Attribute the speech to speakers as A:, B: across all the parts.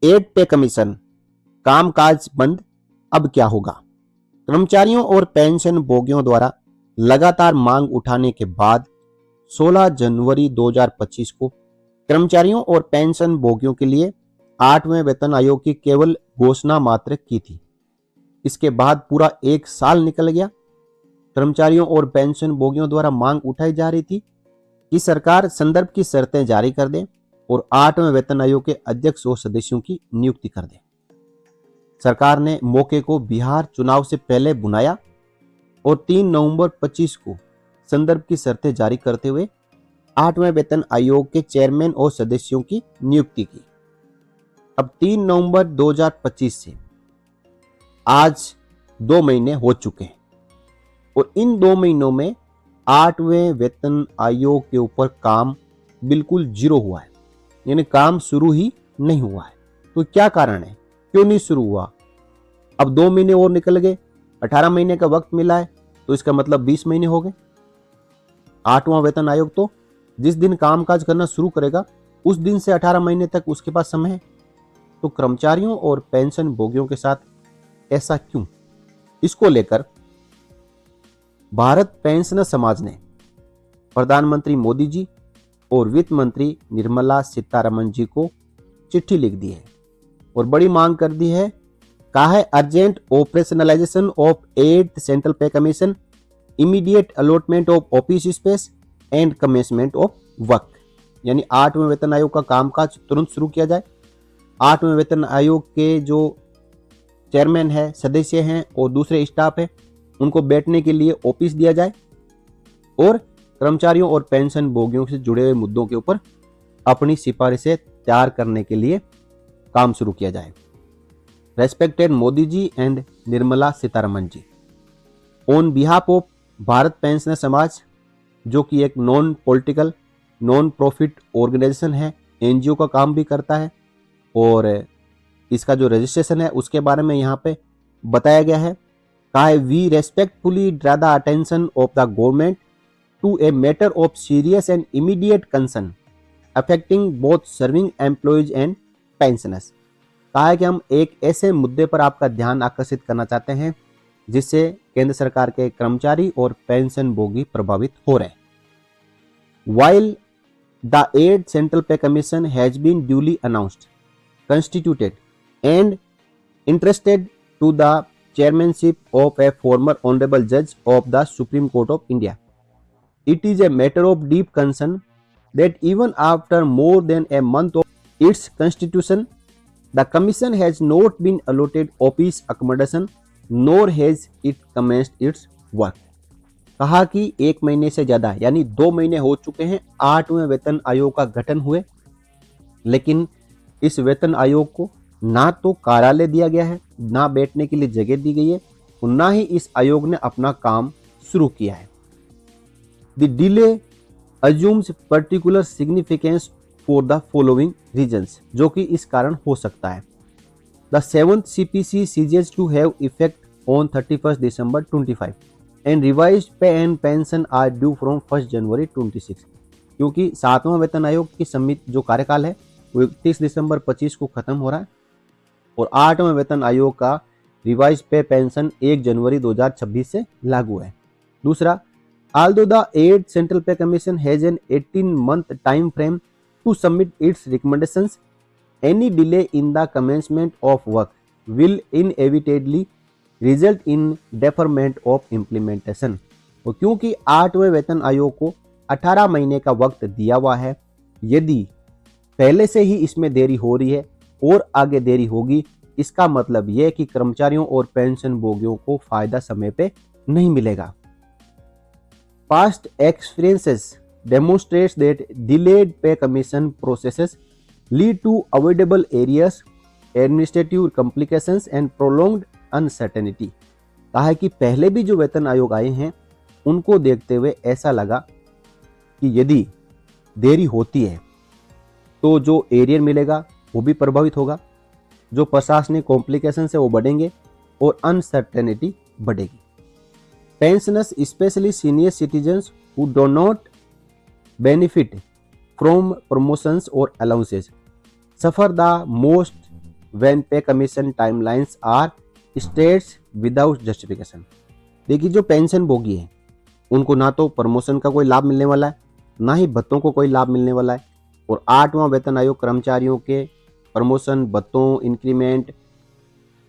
A: Add पे commission, कामकाज बंद, अब क्या होगा? कर्मचारियों और पेंशन भोगियों द्वारा लगातार मांग उठाने के बाद 16 जनवरी 2025 को कर्मचारियों और पेंशन भोगियों के लिए 8वें वेतन आयोग की केवल घोषणा मात्र की थी। इसके बाद पूरा एक साल निकल गया। कर्मचारियों और पेंशन भोगियों द्वारा मांग उठाई जा रही थी कि सरकार संदर्भ की शर्तें जारी कर दे और 8वें वेतन आयोग के अध्यक्ष और सदस्यों की नियुक्ति कर दे। सरकार ने मौके को बिहार चुनाव से पहले बुलाया और 3 नवंबर 25 को संदर्भ की शर्तें जारी करते हुए 8वें वेतन आयोग के चेयरमैन और सदस्यों की नियुक्ति की। अब 3 नवंबर 2025 से आज 2 महीने हो चुके हैं और इन 2 महीनों में 8वें वेतन आयोग के ऊपर काम बिल्कुल जीरो हुआ है, यानी काम शुरू ही नहीं हुआ है। तो क्या कारण है, क्यों नहीं शुरू हुआ? अब 2 महीने और निकल गए, 18 महीने का वक्त मिला है, तो इसका मतलब 20 महीने हो गए। 8वां वेतन आयोग तो जिस दिन कामकाज करना शुरू करेगा उस दिन से 18 महीने तक उसके पास समय है। तो कर्मचारियों और पेंशन भोगियों के साथ ऐसा क्यों? इसको लेकर भारत पेंशनर समाज ने प्रधानमंत्री मोदी जी और वित्त मंत्री निर्मला सीतारमण जी को चिट्ठी लिख दी है और बड़ी मांग कर दी है। कहा है urgent operationalisation of 8th central pay commission, immediate allotment of office space and commencement of work, यानी 8वें वेतन आयोग का कामकाज तुरंत शुरू किया जाए। 8वें वेतन आयोग के जो चेयरमैन है, सदस्य हैं और दूसरे स्टाफ है, उनको बैठने के लिए ऑफिस दिया जाए और कर्मचारियों और पेंशन भोगियों से जुड़े हुए मुद्दों के ऊपर अपनी सिफारिशें तैयार करने के लिए काम शुरू किया जाए। Respected Modi ji and Nirmala Sitharaman ji, on behalf of Bharat pensioner Samaj, जो कि एक non political non profit organisation है, एनजीओ का काम भी करता है और इसका जो रजिस्ट्रेशन है उसके बारे में यहाँ पे बताया गया है। कहा है we respectfully draw the attention of the government to a matter of serious and immediate concern affecting both serving employees and pensioners. कहा है कि हम एक ऐसे मुद्दे पर आपका ध्यान आकर्षित करना चाहते हैं जिससे केंद्र सरकार के कर्मचारी और पेंशन भोगी प्रभावित हो रहे हैं। While the 8th central pay commission has been duly announced, constituted and interested to the chairmanship of a former honorable judge of the Supreme Court of India. It is a matter of deep concern that even after more than a month of its constitution, the commission has not been allotted office accommodation nor has it commenced its work. कहा कि 1 महीने से ज्यादा यानी 2 महीने हो चुके हैं 8वें वेतन आयोग का गठन हुए, लेकिन इस वेतन आयोग को ना तो कार्यालय दिया गया है, ना बैठने के लिए जगह दी गई है और ना ही इस आयोग ने अपना काम शुरू किया है। The delay assumes particular significance for the following reasons, जो कि इस कारण हो सकता है। The 7th CPC ceases to have effect on 31 December 25 and revised pay and pension are due from 1 January 26, क्योंकि 7वां वेतन आयोग की समिति जो कार्यकाल है वो 31 दिसंबर 25 को खत्म हो रहा है और 8वें वेतन आयोग का रिवाइज पे पेंशन 1 जनवरी 2026 से लागू है। दूसरा, although the 8th central pay commission has an 18-month time frame to submit its recommendations, any delay in the commencement of work will inevitably result in deferment of implementation. और क्योंकि 8वें वेतन आयोग को 18 महीने का वक्त दिया हुआ है, यदि पहले से ही इसमें देरी हो रही है और आगे देरी होगी, इसका मतलब यह कि कर्मचारियों और पेंशन भोगियों को फायदा समय पे नहीं मिलेगा। Past experiences demonstrates that delayed pay commission processes lead to avoidable arrears, administrative complications and prolonged uncertainty. कहा है कि पहले भी जो वेतन आयोग आए हैं उनको देखते हुए ऐसा लगा कि यदि देरी होती है तो जो एरियर मिलेगा वो भी प्रभावित होगा, जो प्रशासनिक कॉम्प्लिकेशन है वो बढ़ेंगे और अनसर्टेनिटी बढ़ेगी। Pensioners specially senior citizens who do not benefit from promotions और allowances suffer the most when pay commission timelines are states without justification. देखिए जो पेंशन भोगी है उनको ना तो प्रमोशन का कोई लाभ मिलने वाला है, ना ही भत्तों को कोई लाभ मिलने वाला है। और 8वां वेतन आयोग कर्मचारियों के प्रमोशन, भत्तों, इंक्रीमेंट,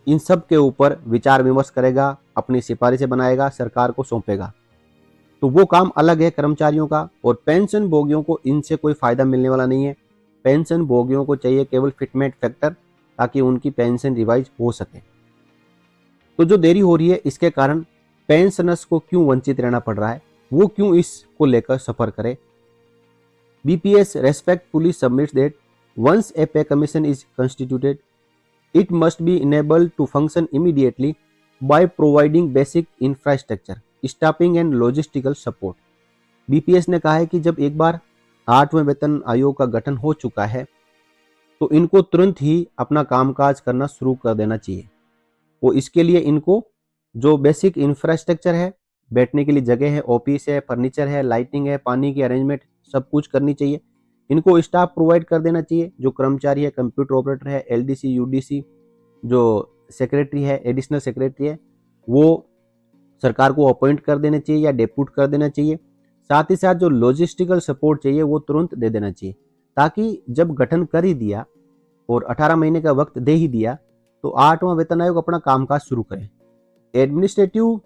A: इन सब के ऊपर विचार विमर्श करेगा, अपनी सिफारिशें बनाएगा, सरकार को सौंपेगा। तो वो काम अलग है कर्मचारियों का। और पेंशन भोगियों को इनसे कोई फायदा मिलने वाला नहीं है। पेंशन भोगियों को चाहिए केवल फिटमेंट फैक्टर, ताकि उनकी पेंशन रिवाइज हो सके। तो जो देरी हो रही है इसके कारण पेंशनर्स को क्यों वंचित रहना पड़ रहा है, वो क्यों इसको लेकर सफर करे। BPS respectfully submits that once a pay commission is constituted it must be enabled to function immediately by providing basic infrastructure, staffing and logistical support। BPS ने कहा है कि जब एक बार 8वें वेतन आयोग का गठन हो चुका है तो इनको तुरंत ही अपना कामकाज करना शुरू कर देना चाहिए। वो इसके लिए इनको जो बेसिक इंफ्रास्ट्रक्चर है, बैठने के लिए जगह है, ऑफिस है, फर्नीचर है, लाइटिंग है, पानी की अरेंजमेंट, सब कुछ करनी चाहिए। इनको स्टाफ प्रोवाइड कर देना चाहिए। जो कर्मचारी है, कंप्यूटर ऑपरेटर है, एलडीसी, यूडीसी, जो सेक्रेटरी है, एडिशनल सेक्रेटरी है, वो सरकार को अपॉइंट कर देना चाहिए या डेप्यूट कर देना चाहिए। साथ ही साथ जो लॉजिस्टिकल सपोर्ट चाहिए वो तुरंत दे देना चाहिए, ताकि जब गठन कर ही दिया और 18 महीने का वक्त दे ही दिया तो 8वां वेतन आयोग अपना कामकाज शुरू करे। Administrative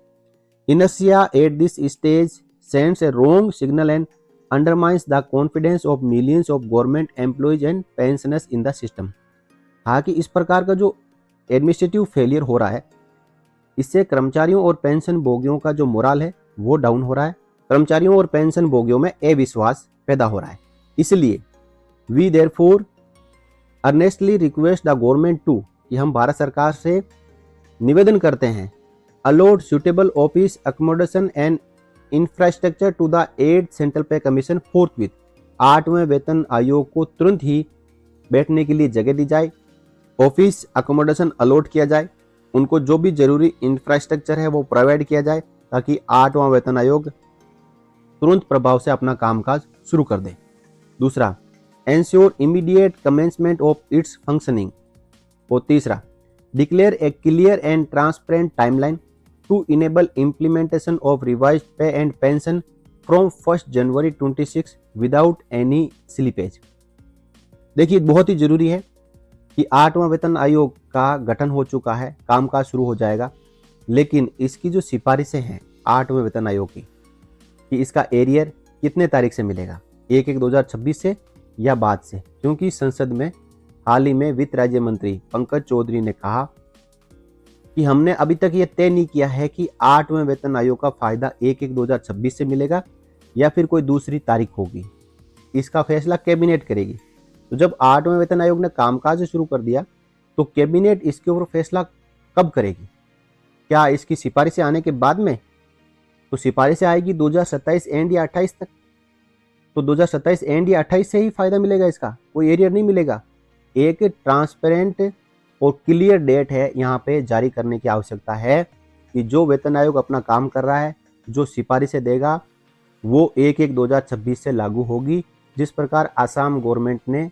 A: inertia at this stage sends a wrong signal and undermines the confidence of millions of government employees and pensioners in the system। हालांकि इस प्रकार का जो एडमिनिस्ट्रेटिव फेलियर हो रहा है इससे कर्मचारियों और पेंशन भोगियों का जो मोरल है वो डाउन हो रहा है। कर्मचारियों और पेंशन भोगियों में अविश्वास पैदा हो रहा है। इसलिए we therefore earnestly request the government to, कि हम भारत सरकार से निवेदन करते हैं, allowed suitable office accommodation and infrastructure to the 8th central pay commission forthwith। 8वें वेतन आयोग को तुरंत ही बैठने के लिए जगह दी जाए, ऑफिस अकोमोडेशन अलॉट किया जाए, उनको जो भी जरूरी इंफ्रास्ट्रक्चर है वो प्रोवाइड किया जाए, ताकि 8वां वेतन आयोग तुरंत प्रभाव से अपना कामकाज शुरू कर दे। दूसरा, ensure immediate commencement of its functioning. और तीसरा, declare A clear and transparent timeline to enable implementation of revised pay and pension from 1st January 26 without any slippage। देखिए बहुत ही जरूरी है कि 8वां वेतन आयोग का गठन हो चुका है, कामकाज शुरू हो जाएगा, लेकिन इसकी जो सिफारिशें हैं 8वें वेतन आयोग की, कि इसका एरियर कितने तारीख से मिलेगा, 1/1/2026 से या बाद से, क्योंकि संसद में हाल ही में वित्त राज्य मंत्री पंकज चौधरी ने कहा कि हमने अभी तक ये तय नहीं किया है कि 8वें वेतन आयोग का फायदा 1/1/2026 से मिलेगा या फिर कोई दूसरी तारीख होगी। इसका फैसला कैबिनेट करेगी। तो जब 8वें वेतन आयोग ने कामकाज शुरू कर दिया तो कैबिनेट इसके ऊपर फैसला कब करेगी? क्या इसकी सिफारिशें आने के बाद में? तो सिफारिशें आएगी 2027 एंड या 28 तक। तो 2027 एंड या 28 से ही फायदा मिलेगा, इसका कोई एरियर नहीं मिलेगा। एक ट्रांसपेरेंट और क्लियर डेट है यहाँ पे जारी करने की आवश्यकता है कि जो वेतन आयोग अपना काम कर रहा है, जो सिफारिशें देगा वो 1/1/2026 से लागू होगी। जिस प्रकार आसाम गवर्नमेंट ने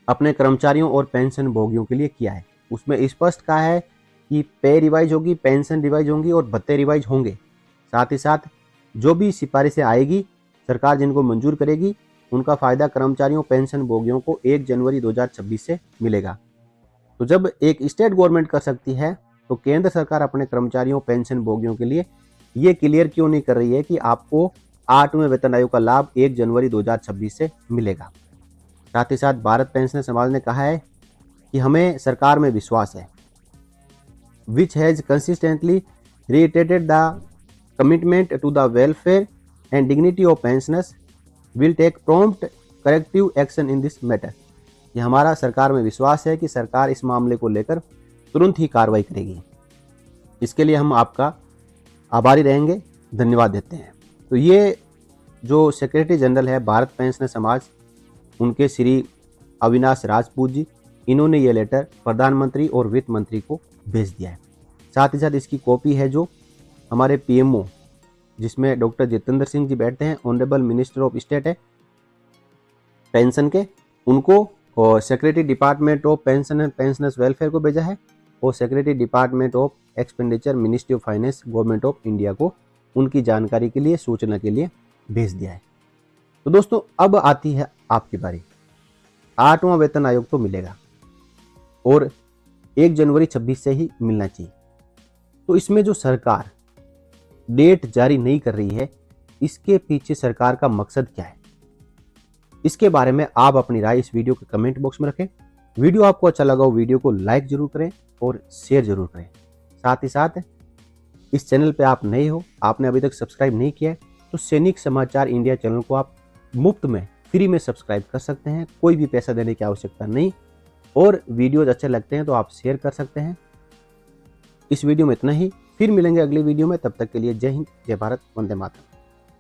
A: अपने कर्मचारियों और पेंशन भोगियों के लिए किया है, उसमें स्पष्ट कहा है कि पे रिवाइज होगी, पेंशन रिवाइज होंगी और भत्ते रिवाइज होंगे। साथ ही साथ जो भी सिफारिशें आएगी सरकार जिनको मंजूर करेगी उनका फायदा कर्मचारियों पेंशन भोगियों को 1 जनवरी 2026 से मिलेगा। तो जब एक स्टेट गवर्नमेंट कर सकती है तो केंद्र सरकार अपने कर्मचारियों पेंशन भोगियों के लिए ये क्लियर क्यों नहीं कर रही है कि आपको 8वें वेतन आयोग का लाभ 1 जनवरी 2026 से मिलेगा। साथ ही साथ भारत पेंशन समाज ने कहा है कि हमें सरकार में विश्वास है, which has consistently reiterated the commitment to the welfare and dignity of pensioners will take prompt corrective action in this matter। ये हमारा सरकार में विश्वास है कि सरकार इस मामले को लेकर तुरंत ही कार्रवाई करेगी। इसके लिए हम आपका आभारी रहेंगे, धन्यवाद देते हैं। तो ये जो सेक्रेटरी जनरल है भारत पेंशन समाज, उनके श्री अविनाश राजपूत जी, इन्होंने ये लेटर प्रधानमंत्री और वित्त मंत्री को भेज दिया है। साथ ही साथ इसकी कॉपी है जो हमारे पीएमओ, जिसमें डॉक्टर जितेंद्र सिंह जी बैठते हैं, ऑनरेबल मिनिस्टर ऑफ स्टेट है पेंशन के, उनको और secretary department of pension and pensioners welfare को भेजा है और secretary department of expenditure ministry of finance government of India को उनकी जानकारी के लिए, सूचना के लिए भेज दिया है। तो दोस्तों अब आती है आपकी बारी। 8वां वेतन आयोग तो मिलेगा और 1 जनवरी 26 से ही मिलना चाहिए। तो इसमें जो सरकार डेट जारी नहीं कर रही है, इसके पीछे सरकार का मकसद क्या है, इसके बारे में आप अपनी राय इस वीडियो के कमेंट बॉक्स में रखें। वीडियो आपको अच्छा लगा हो वीडियो को लाइक जरूर करें और शेयर जरूर करें। साथ ही साथ इस चैनल पे आप नए हो, आपने अभी तक सब्सक्राइब नहीं किया है, तो सैनिक समाचार इंडिया चैनल को आप मुफ्त में फ्री में सब्सक्राइब कर सकते हैं, कोई भी पैसा देने की आवश्यकता नहीं। और वीडियोज अच्छे लगते हैं तो आप शेयर कर सकते हैं। इस वीडियो में इतना ही, फिर मिलेंगे अगली वीडियो में, तब तक के लिए जय हिंद, जय भारत, वंदे मातरम।